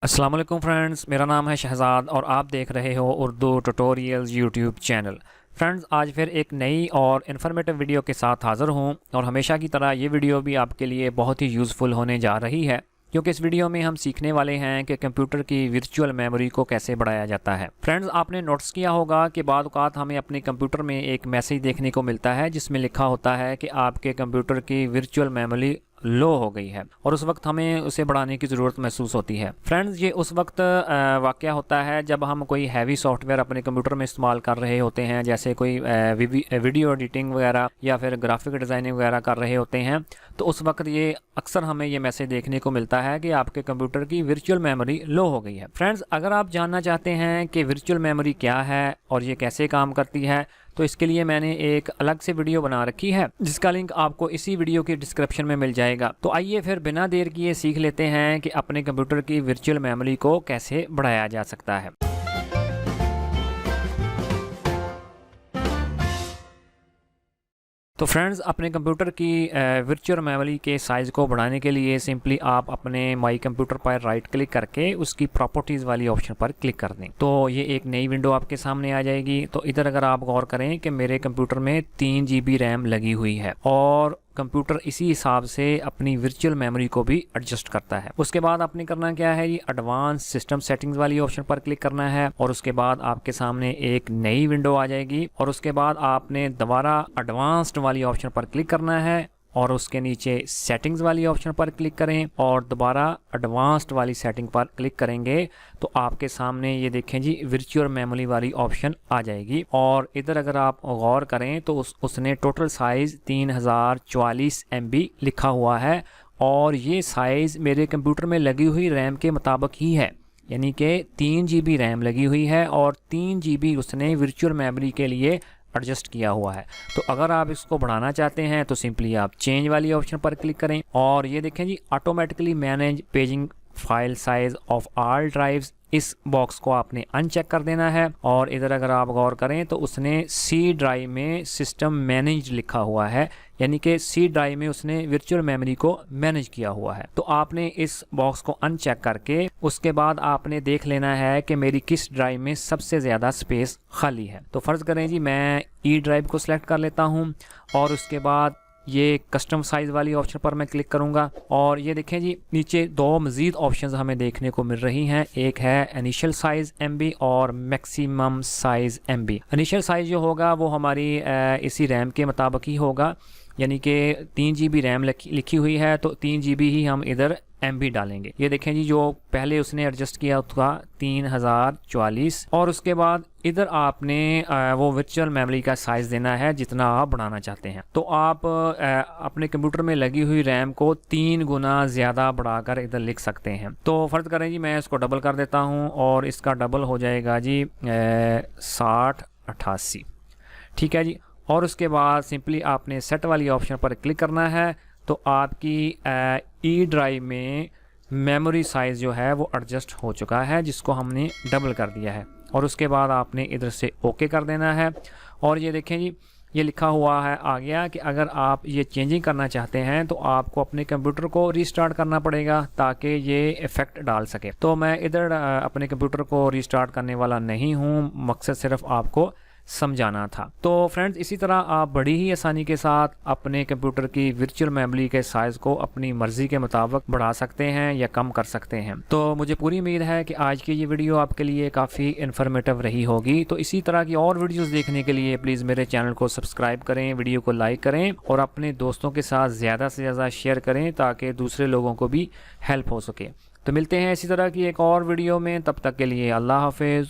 अस्सलाम वालेकुम फ्रेंड्स, मेरा नाम है शहज़ाद और आप देख रहे हो Urdu tutorials YouTube channel. Friends, आज फिर एक नई और इन्फॉर्मेटिव वीडियो के साथ हाज़िर हूँ और हमेशा की तरह ये वीडियो भी आपके लिए बहुत ही यूज़फुल होने जा रही है, क्योंकि इस वीडियो में हम सीखने वाले हैं कि कंप्यूटर की वर्चुअल मेमोरी को कैसे बढ़ाया जाता है। फ्रेंड्स, आपने नोटिस किया होगा कि बाद औक़ात हमें अपने कंप्यूटर में एक मैसेज देखने को मिलता है जिसमें लिखा होता है कि आपके कंप्यूटर की वर्चुअल मेमोरी लो हो गई है और उस वक्त हमें उसे बढ़ाने की ज़रूरत महसूस होती है। फ्रेंड्स, ये उस वक्त वाक़या होता है जब हम कोई हैवी सॉफ्टवेयर अपने कंप्यूटर में इस्तेमाल कर रहे होते हैं, जैसे कोई वीडियो एडिटिंग वगैरह या फिर ग्राफिक डिज़ाइनिंग वगैरह कर रहे होते हैं। तो उस वक्त ये अक्सर हमें ये मैसेज देखने को मिलता है कि आपके कंप्यूटर की वर्चुअल मेमोरी लो हो गई है। फ्रेंड्स, अगर आप जानना चाहते हैं कि वर्चुअल मेमोरी क्या है और ये कैसे काम करती है, तो इसके लिए मैंने एक अलग से वीडियो बना रखी है जिसका लिंक आपको इसी वीडियो की डिस्क्रिप्शन में मिल जाएगा। तो आइए फिर बिना देर किए सीख लेते हैं कि अपने कंप्यूटर की वर्चुअल मेमोरी को कैसे बढ़ाया जा सकता है। तो फ्रेंड्स, अपने कंप्यूटर की वर्चुअल मेमोरी के साइज़ को बढ़ाने के लिए सिंपली आप अपने माई कंप्यूटर पर राइट क्लिक करके उसकी प्रॉपर्टीज़ वाली ऑप्शन पर क्लिक कर दें। तो ये एक नई विंडो आपके सामने आ जाएगी। तो इधर अगर आप गौर करें कि मेरे कंप्यूटर में 3 GB रैम लगी हुई है और कंप्यूटर इसी हिसाब से अपनी वर्चुअल मेमोरी को भी एडजस्ट करता है। उसके बाद आपने करना क्या है, ये एडवांस सिस्टम सेटिंग्स वाली ऑप्शन पर क्लिक करना है और उसके बाद आपके सामने एक नई विंडो आ जाएगी और उसके बाद आपने दोबारा एडवांस्ड वाली ऑप्शन पर क्लिक करना है और उसके नीचे सेटिंग्स वाली ऑप्शन पर क्लिक करें और दोबारा एडवांस्ड वाली सेटिंग पर क्लिक करेंगे तो आपके सामने ये देखें जी वर्चुअल मेमोरी वाली ऑप्शन आ जाएगी। और इधर अगर आप गौर करें तो उसने टोटल साइज़ 3044 MB लिखा हुआ है और ये साइज़ मेरे कंप्यूटर में लगी हुई रैम के मुताबिक ही है, यानी कि 3 GB रैम लगी हुई है और 3 GB उसने वर्चुअल मेमोरी के लिए एडजस्ट किया हुआ है। तो अगर आप इसको बढ़ाना चाहते हैं तो सिंपली आप चेंज वाली ऑप्शन पर क्लिक करें और ये देखें जी automatically manage paging file size of all drives, इस बॉक्स को आपने अनचेक कर देना है। और इधर अगर आप गौर करें तो उसने सी ड्राइव में सिस्टम मैनेज लिखा हुआ है, यानी कि सी ड्राइव में उसने वर्चुअल मेमोरी को मैनेज किया हुआ है। तो आपने इस बॉक्स को अनचेक करके उसके बाद आपने देख लेना है कि मेरी किस ड्राइव में सबसे ज़्यादा स्पेस खाली है। तो फ़र्ज़ करें जी मैं ई ड्राइव को सिलेक्ट कर लेता हूँ और उसके बाद ये कस्टम साइज़ वाली ऑप्शन पर मैं क्लिक करूंगा और ये देखें जी नीचे 2 मज़ीद ऑप्शंस हमें देखने को मिल रही हैं। एक है इनिशियल साइज़ MB और maximum size MB। Initial size जो होगा वो हमारी इसी रैम के मुताबिक ही होगा, यानी कि 3 GB रैम लिखी हुई है तो 3 GB ही हम इधर MB डालेंगे। ये देखें जी जो पहले उसने एडजस्ट किया था 3044 और उसके बाद इधर आपने वो वर्चुअल मेमोरी का साइज़ देना है जितना आप बढ़ाना चाहते हैं। तो आप अपने कंप्यूटर में लगी हुई रैम को 3 गुना ज़्यादा बढ़ाकर इधर लिख सकते हैं। तो फ़र्ज़ करें जी मैं इसको डबल कर देता हूँ और इसका डबल हो जाएगा जी 6088। ठीक है जी। और उसके बाद सिंपली आपने सेट वाली ऑप्शन पर क्लिक करना है तो आपकी ई ड्राइव में मेमोरी साइज़ जो है वो एडजस्ट हो चुका है, जिसको हमने डबल कर दिया है। और उसके बाद आपने इधर से ओके कर देना है और ये देखें जी ये लिखा हुआ है आ गया कि अगर आप ये चेंजिंग करना चाहते हैं तो आपको अपने कंप्यूटर को रीस्टार्ट करना पड़ेगा ताकि ये इफ़ेक्ट डाल सके। तो मैं इधर अपने कंप्यूटर को रीस्टार्ट करने वाला नहीं हूँ, मकसद सिर्फ आपको समझाना था। तो फ्रेंड्स, इसी तरह आप बड़ी ही आसानी के साथ अपने कंप्यूटर की वर्चुअल मेमोरी के साइज़ को अपनी मर्ज़ी के मुताबिक बढ़ा सकते हैं या कम कर सकते हैं। तो मुझे पूरी उम्मीद है कि आज की ये वीडियो आपके लिए काफ़ी इन्फॉर्मेटिव रही होगी। तो इसी तरह की और वीडियोस देखने के लिए प्लीज़ मेरे चैनल को सब्सक्राइब करें, वीडियो को लाइक करें और अपने दोस्तों के साथ ज़्यादा से ज़्यादा शेयर करें ताकि दूसरे लोगों को भी हेल्प हो सके। तो मिलते हैं इसी तरह की एक और वीडियो में, तब तक के लिए अल्लाह हाफिज़।